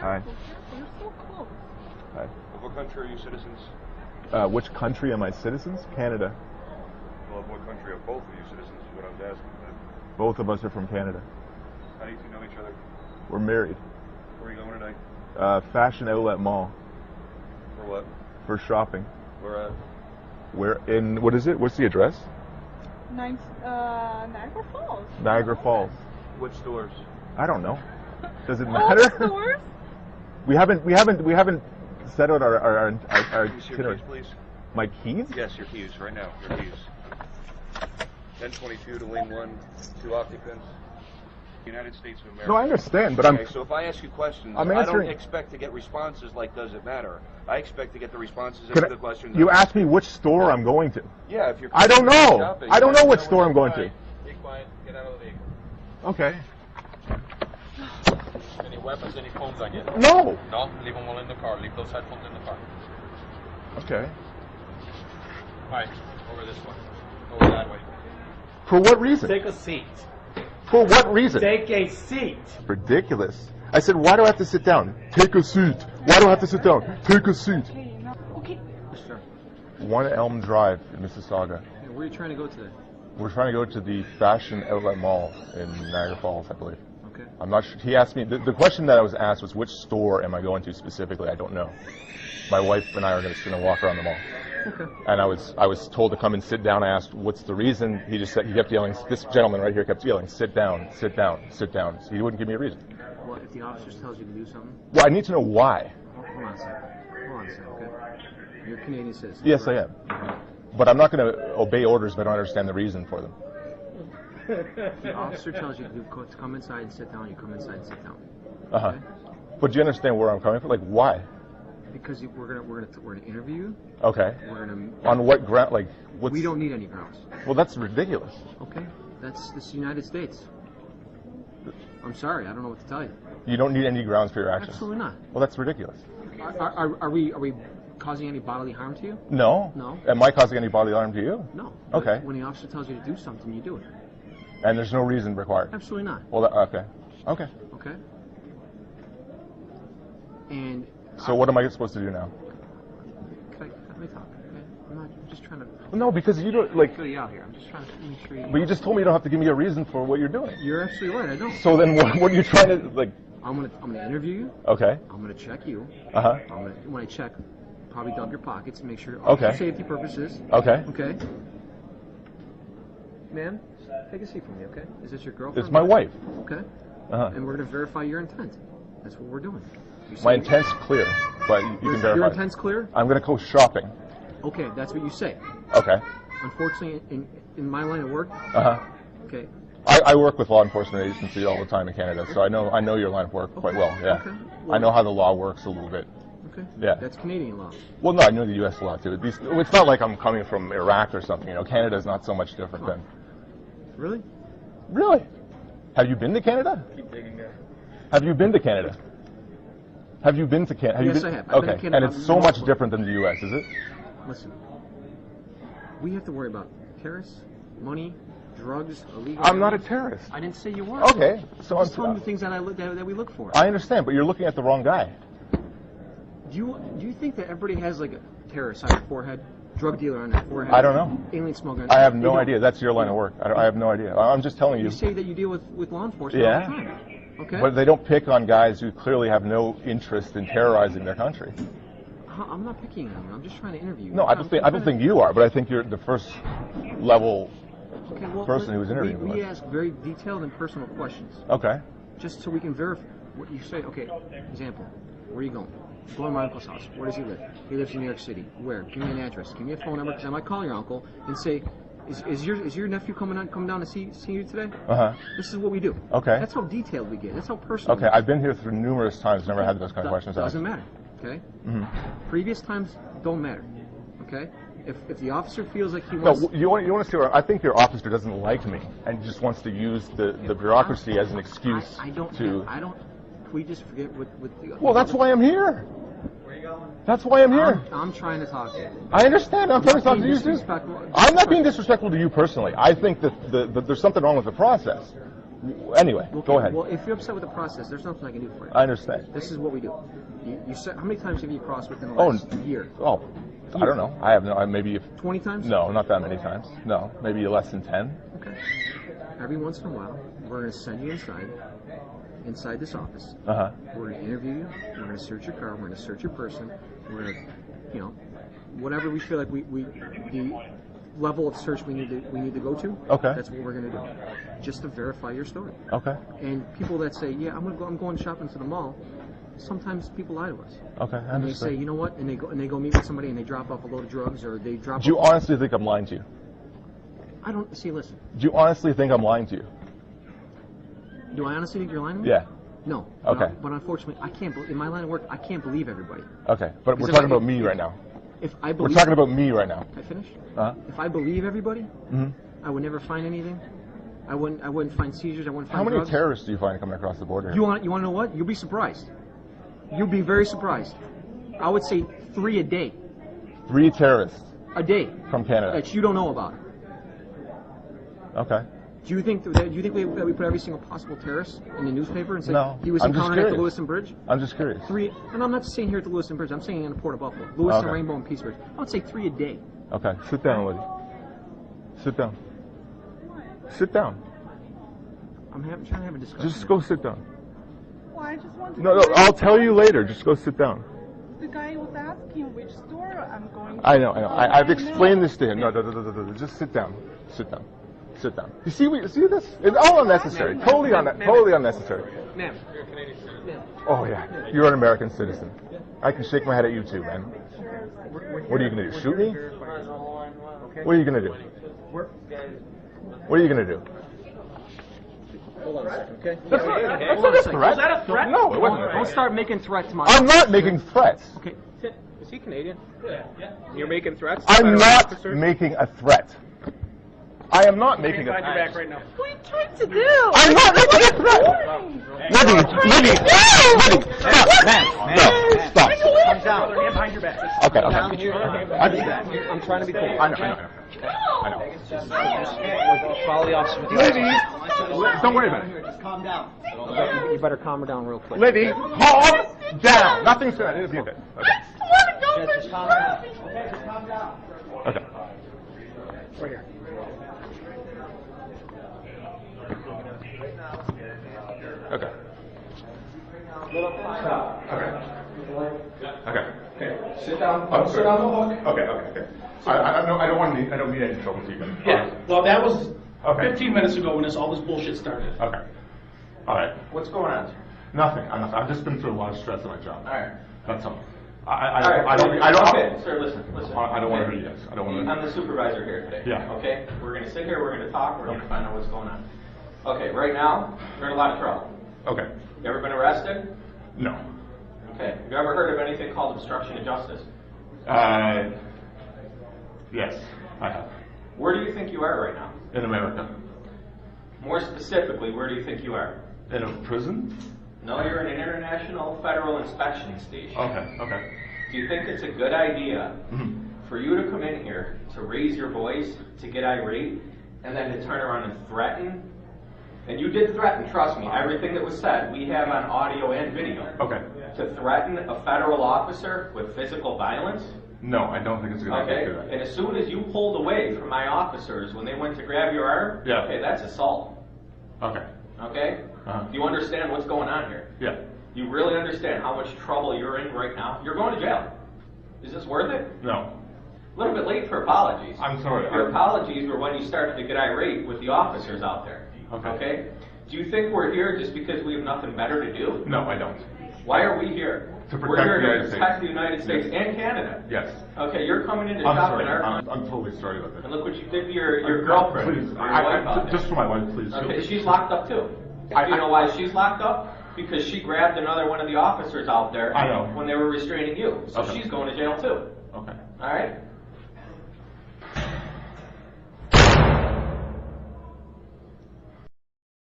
Hi. You're so close. Hi. Of what country are you citizens? Which country am I citizens? Canada. Well, of what country are both of you citizens is what I was asking. Both of us are from Canada. How do you two know each other? We're married. Where are you going tonight? Fashion Outlet Mall. For what? For shopping. Where at? Where in, what is it? What's the address? Niagara Falls. Niagara Falls. Which stores? I don't know. Does it All matter? the stores? We haven't set out our Use your itinerary. keys, please. My keys? Yes, your keys, right now. Your keys. 1022 to lane 1, 2 occupants. United States of America. No, I understand, but Okay, so if I ask you questions, I'm I don't answering. expect to get responses like does it matter. I expect to get the responses Can to I- the questions. You asked me which store I'm going to. Yeah, if you're I don't know. shopping, I don't know you which store I'm going to. Be quiet. Get out of the vehicle. Okay. Any weapons, any phones on you? No. No, leave them all in the car. Leave those headphones in the car. Okay. Right, over this way. Over that way. For what reason? Take a seat. For what reason? Take a seat. Ridiculous. I said, why do I have to sit down? Take a seat. Why do I have to sit down? Take a seat. Okay, no. Okay. Sure. 1 Elm Drive in Mississauga. Hey, where are you trying to go today? We're trying to go to the Fashion Outlet Mall in Niagara Falls, I believe. Okay. I'm not sure. He asked me, the question that I was asked was, which store am I going to specifically? I don't know. My wife and I are just going to walk around the mall. Okay. And I was told to come and sit down. I asked, what's the reason? He just said, he kept yelling, this gentleman right here kept yelling, sit down, sit down, sit down. So he wouldn't give me a reason. Well, if the officer tells you to do something, Well, I need to know why. hold on a second. Hold on a second, okay? You're a Canadian citizen. Yes, I correct? am. But I'm not going to obey orders if I don't understand the reason for them. If the officer tells you to come inside and sit down, you come inside and sit down. Uh-huh. Okay? But do you understand where I'm coming from? Like, why? Because we're gonna interview you. Okay. We're gonna. On what ground? Like, what's... We don't need any grounds. Well, that's ridiculous. Okay. That's the United States. I'm sorry, I don't know what to tell you. You don't need any grounds for your actions. Absolutely not. Well, that's ridiculous. Are we causing any bodily harm to you? No. No. Am I causing any bodily harm to you? No. Okay. When the officer tells you to do something, you do it. And there's no reason required? Absolutely not. Well, okay. Okay. Okay. And. So what am I supposed to do now? Let me talk. Okay. I'm just trying to. Well, no, because you don't, like... Fill you out here. I'm just trying to make sure you. But you just told me you don't have to give me a reason for what you're doing. You're absolutely right. I don't. So then what are you trying to, like... I'm gonna interview you. Okay. I'm gonna check you. Uh-huh. When I check, probably dump your pockets and make sure. Okay. For safety purposes. Okay. Okay. Ma'am, take a seat for me. Okay. Is this your girlfriend? It's my wife. Okay. Uh-huh. And we're gonna verify your intent. That's what we're doing. You My say- intent's clear, but you can verify. Your it. intent's clear. I'm going to go shopping. Okay, that's what you say. Okay. Unfortunately, in my line of work. Uh-huh. Okay. I work with law enforcement agencies all the time in Canada, so I know your line of work quite well. Yeah. Okay. I know how the law works a little bit. Okay. Yeah. That's Canadian law. Well, no, I know the U.S. law too. It's not like I'm coming from Iraq or something. You know, Canada's not so much different than. Really? Really? Have you been to Canada? Keep digging there. Have you been to Canada? Have you been to Canada? Yes, I have. I've been Okay. to Canada And it's so much multiple- different than the U.S., is it? Listen. We have to worry about terrorists, money, drugs, illegal. I'm not a terrorist. I didn't say you were. Okay. So I'm just telling you I'm. the things that we look for. I understand, but you're looking at the wrong guy. Do you think that everybody has like a terrorist on their forehead, drug dealer on their forehead? I don't know. Alien smuggler. I have They no don't. idea. That's your line of work. I have no idea. I'm just telling you. You say that you deal with law enforcement Yeah. all the time. Okay. But they don't pick on guys who clearly have no interest in terrorizing their country. I'm not picking on you. I'm just trying to interview you. No, I don't think you are, but I think you're the first level. Okay, well, person who's interviewing We us. ask very detailed and personal questions, Okay. just so we can verify what you say. Okay, example, where are you going? Going to my uncle's house. Where does he live? He lives in New York City. Where? Give me an address. Give me a phone number, because I might call your uncle and say, is your nephew coming down to see you today? Uh-huh. This is what we do. Okay. That's how detailed we get. That's how personal. Okay, I've been here through numerous times, never had those kind of questions asked. Doesn't matter. Okay. Mhm. Previous times don't matter. Okay. If the officer feels like he No, wants. you want to see where I think your officer doesn't like me and just wants to use the bureaucracy as an excuse I don't. to. Can we just forget what the. Well, that's why I'm here. Where you going? That's why I'm here. I'm trying to talk to you. I understand. I'm trying to talk to you too. Disrespectful. I'm not being disrespectful to you personally. I think that there's something wrong with the process. Anyway, Okay, go ahead. Well, if you're upset with the process, there's nothing I can do for you. I understand. This is what we do. You said, how many times have you crossed within the Oh, last year? Oh, I don't know. I have no. Maybe 20 times? no, not that many times. No, maybe less than 10. Okay. Every once in a while, we're going to send you inside this office. Uh huh. We're going to interview you. We're going to search your car. We're going to search your person. We're going to, whatever we feel like the level of search we need to go to. Okay. That's what we're going to do, just to verify your story. Okay. And people that say, yeah, I'm going shopping to the mall. Sometimes people lie to us. Okay. I And they understand. say, you know what? And they go meet with somebody and they drop off a load of drugs or they drop. Do you off, honestly think I'm lying to you? I don't see. Listen, Do you honestly think I'm lying to you? do I honestly think you're lying to me? Yeah. No. Okay. But unfortunately, I can't. In my line of work, I can't believe everybody. Okay. But we're Because talking if I- about me right now. If I We're believe, talking about me right now. I finish. Uh-huh. If I believe everybody, hmm I would never find anything. I wouldn't find seizures. I wouldn't find How many drugs. terrorists do you find coming across the border? You want to know what? You'll be surprised. You'll be very surprised. I would say 3 a day. 3 terrorists A day from Canada. that you don't know about. Okay. Do you think that we put every single possible terrorist in the newspaper and say No. he was I'm just encountered at the curious. Lewiston Bridge? I'm just curious. 3, and I'm not saying here at the Lewiston Bridge. I'm saying in the Port of Buffalo, Lewiston, Okay. Rainbow, and Peace Bridge. I would say 3 a day. Okay. Sit down, Liddy. Sit down. Sit down. Trying to have a discussion. Just go sit down. Well, I just want to. No, I'll tell you later. Just go sit down. The guy was asking which store I'm going to. I know. I've I explained know. this to him. No, just sit down. Sit down. Sit down. You see this? It's all unnecessary. Totally unnecessary. Ma'am. You're a Canadian citizen. Oh yeah, you're an American citizen. I can shake my head at you too, man. What are you gonna do? Shoot me? What are you gonna do? What are you gonna do? Hold on a second, okay? That's not Hold on a a second. threat. Was that a threat? No, it wasn't. Don't start making threats, my. I'm not making threats. Okay. Is he Canadian? Yeah. You're making threats? I'm Federal not officer? making a threat. I am not making a Find your threat. back right now. What are you trying to do? I'm not making a threat. Libby, stop. Calm down. Put your hand behind your back. Okay. I'm trying to be cool. I know. Follow the officer. Libby, don't worry about it. Just calm down. You better calm her down real quick. Libby, calm down. Nothing's gonna interview it. Just calm down. Okay, just calm down. Okay. Right here. Okay. Okay. Sit down. Oh, Sit on the hook. Okay. I don't need any trouble to you guys. Yeah, well, that was Okay. 15 minutes ago when all this bullshit started. Okay. All right. What's going on? Nothing. I've just been through a lot of stress at my job. All right. That's all. All right. Okay, sir, listen. I don't want to hear yes. I don't want to. I'm the supervisor here today. Yeah. Okay? We're going to sit here, we're going to talk, we're going to find out what's going on. Okay, right now, you're in a lot of trouble. Okay. You ever been arrested? No. Okay. Have you ever heard of anything called obstruction of justice? Yes, I have. Where do you think you are right now? In America. More specifically, where do you think you are? In a prison? No, you're in an international federal inspection station. Okay. Do you think it's a good idea Mhm. for you to come in here, to raise your voice, to get irate, and then to turn around and threaten? And you did threaten, trust me, everything that was said, we have on audio and video. Okay. To threaten a federal officer with physical violence? No, I don't think it's a good idea Okay, to do that. and as soon as you pulled away from my officers when they went to grab your arm, Yeah. okay, that's assault. Okay. Okay? Uh-huh. Do you understand what's going on here? Yeah. You really understand how much trouble you're in right now? You're going to jail. Is this worth it? No. A little bit late for apologies. I'm sorry. Your apologies were when you started to get irate with the officers out there. Okay. Do you think we're here just because we have nothing better to do? No, I don't. Why are we here? To We're protect here the to United protect States. the United States and Canada. Yes. Okay, you're coming in to I'm shop sorry. in our I'm country. totally sorry about And this. look what you did to your girlfriend. Please, or your wife out there. just for my wife, please. Okay, she's locked up too. Do you know why she's locked up? Because she grabbed another one of the officers out there I know. when they were restraining you. So Okay. she's going to jail too. Okay. All right?